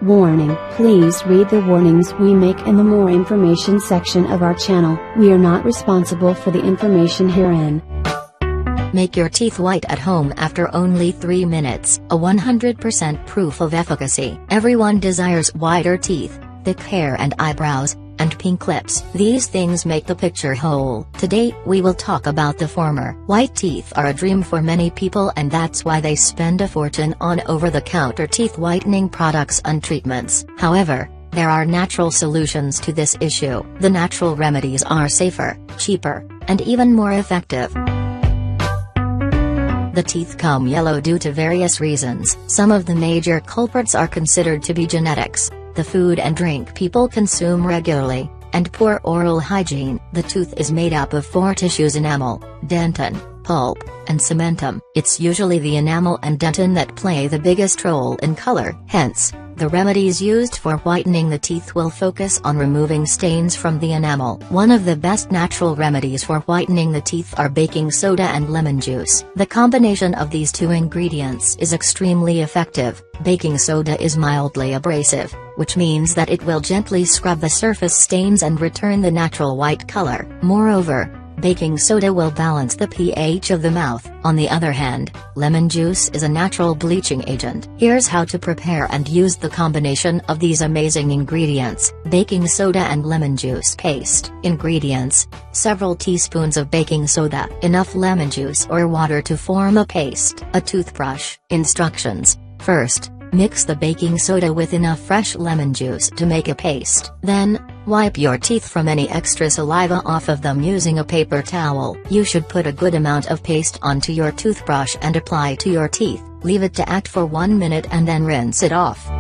Warning: please read the warnings we make in the more information section of our channel. We are not responsible for the information herein. Make your teeth white at home after only 3 minutes. A 100% proof of efficacy. Everyone desires whiter teeth, thick hair and eyebrows, and pink lips. These things make the picture whole. Today, we will talk about the former. White teeth are a dream for many people, and that's why they spend a fortune on over-the-counter teeth whitening products and treatments. However, there are natural solutions to this issue. The natural remedies are safer, cheaper, and even more effective. The teeth come yellow due to various reasons. Some of the major culprits are considered to be genetics, the food and drink people consume regularly, and poor oral hygiene. The tooth is made up of 4 tissues: enamel, dentin, pulp, and cementum. It's usually the enamel and dentin that play the biggest role in color. Hence, the remedies used for whitening the teeth will focus on removing stains from the enamel. One of the best natural remedies for whitening the teeth are baking soda and lemon juice. The combination of these 2 ingredients is extremely effective. Baking soda is mildly abrasive, which means that it will gently scrub the surface stains and return the natural white color. Moreover, baking soda will balance the pH of the mouth. On the other hand, lemon juice is a natural bleaching agent. Here's how to prepare and use the combination of these amazing ingredients: baking soda and lemon juice paste. Ingredients: several teaspoons of baking soda, enough lemon juice or water to form a paste. A toothbrush. Instructions: first, mix the baking soda with enough fresh lemon juice to make a paste. Then, wipe your teeth from any extra saliva off of them using a paper towel. You should put a good amount of paste onto your toothbrush and apply to your teeth. Leave it to act for 1 minute and then rinse it off.